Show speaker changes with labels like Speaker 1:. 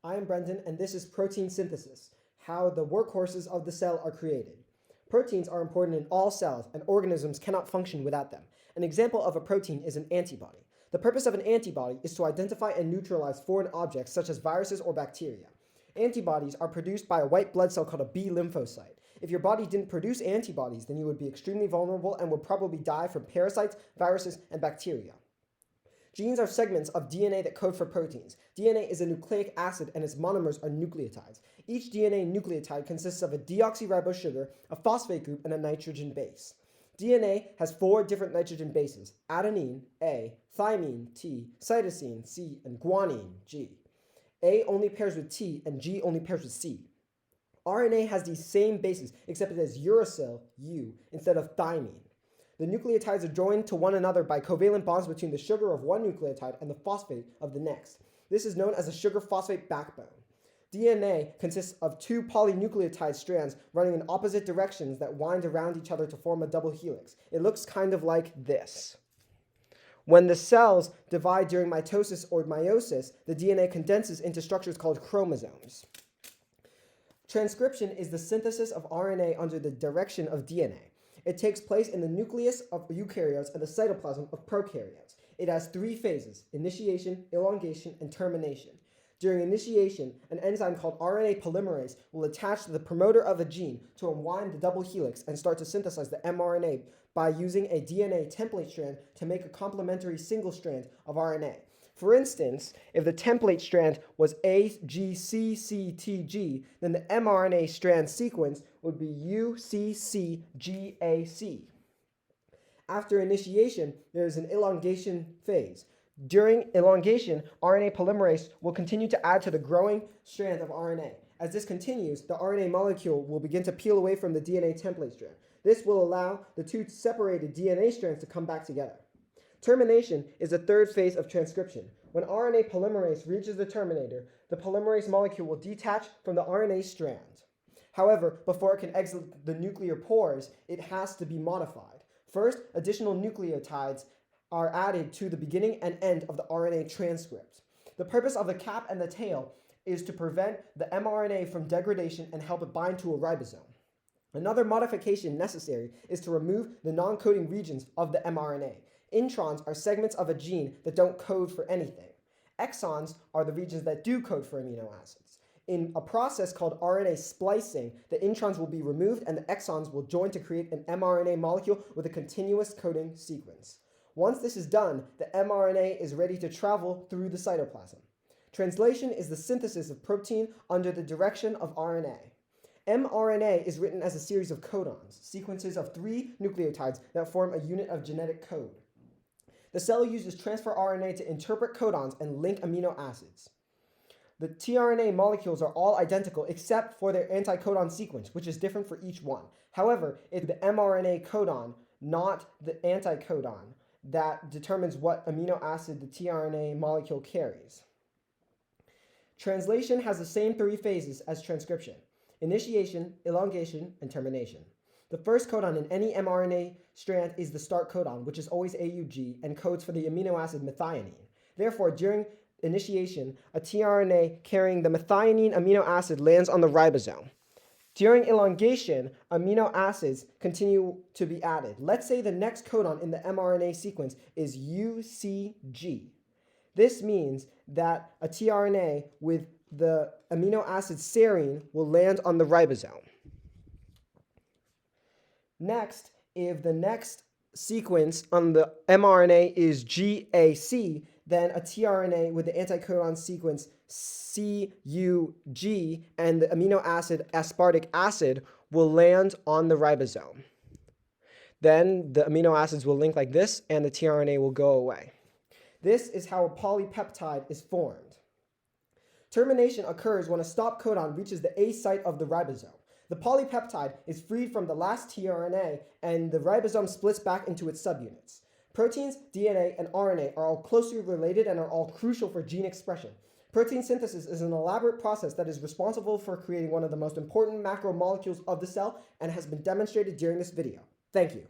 Speaker 1: I am Brendan, and this is protein synthesis, how the workhorses of the cell are created. Proteins are important in all cells, and organisms cannot function without them. An example of a protein is an antibody. The purpose of an antibody is to identify and neutralize foreign objects such as viruses or bacteria. Antibodies are produced by a white blood cell called a B lymphocyte. If your body didn't produce antibodies, then you would be extremely vulnerable and would probably die from parasites, viruses, and bacteria. Genes are segments of DNA that code for proteins. DNA is a nucleic acid and its monomers are nucleotides. Each DNA nucleotide consists of a deoxyribose sugar, a phosphate group, and a nitrogen base. DNA has 4 different nitrogen bases: adenine, A, thymine, T, cytosine, C, and guanine, G. A only pairs with T and G only pairs with C. RNA has these same bases, except it has uracil, U, instead of thymine. The nucleotides are joined to one another by covalent bonds between the sugar of one nucleotide and the phosphate of the next. This is known as a sugar-phosphate backbone. DNA consists of 2 polynucleotide strands running in opposite directions that wind around each other to form a double helix. It looks kind of like this. When the cells divide during mitosis or meiosis, the DNA condenses into structures called chromosomes. Transcription is the synthesis of RNA under the direction of DNA. It takes place in the nucleus of eukaryotes and the cytoplasm of prokaryotes. It has 3 phases: initiation, elongation, and termination. During initiation, an enzyme called RNA polymerase will attach to the promoter of a gene to unwind the double helix and start to synthesize the mRNA by using a DNA template strand to make a complementary single strand of RNA. For instance, if the template strand was AGCCTG, then the mRNA strand sequence would be UCCGAC. After initiation, there is an elongation phase. During elongation, RNA polymerase will continue to add to the growing strand of RNA. As this continues, the RNA molecule will begin to peel away from the DNA template strand. This will allow the 2 separated DNA strands to come back together. Termination is the 3rd phase of transcription. When RNA polymerase reaches the terminator, the polymerase molecule will detach from the RNA strand. However, before it can exit the nuclear pores, it has to be modified. First, additional nucleotides are added to the beginning and end of the RNA transcript. The purpose of the cap and the tail is to prevent the mRNA from degradation and help it bind to a ribosome. Another modification necessary is to remove the non-coding regions of the mRNA. Introns are segments of a gene that don't code for anything. Exons are the regions that do code for amino acids. In a process called RNA splicing, the introns will be removed and the exons will join to create an mRNA molecule with a continuous coding sequence. Once this is done, the mRNA is ready to travel through the cytoplasm. Translation is the synthesis of protein under the direction of RNA. mRNA is written as a series of codons, sequences of 3 nucleotides that form a unit of genetic code. The cell uses transfer RNA to interpret codons and link amino acids. The tRNA molecules are all identical except for their anticodon sequence, which is different for each one. However, it's the mRNA codon, not the anticodon, that determines what amino acid the tRNA molecule carries. Translation has the same 3 phases as transcription: initiation, elongation, and termination. The first codon in any mRNA strand is the start codon, which is always AUG and codes for the amino acid methionine. Therefore, during initiation, a tRNA carrying the methionine amino acid lands on the ribosome. During elongation, amino acids continue to be added. Let's say the next codon in the mRNA sequence is UCG. This means that a tRNA with the amino acid serine will land on the ribosome. Next, if the next sequence on the mRNA is GAC, then a tRNA with the anticodon sequence CUG and the amino acid aspartic acid will land on the ribosome. Then the amino acids will link like this and the tRNA will go away. This is how a polypeptide is formed. Termination occurs when a stop codon reaches the A site of the ribosome. The polypeptide is freed from the last tRNA and the ribosome splits back into its subunits. Proteins, DNA, and RNA are all closely related and are all crucial for gene expression. Protein synthesis is an elaborate process that is responsible for creating one of the most important macromolecules of the cell and has been demonstrated during this video. Thank you.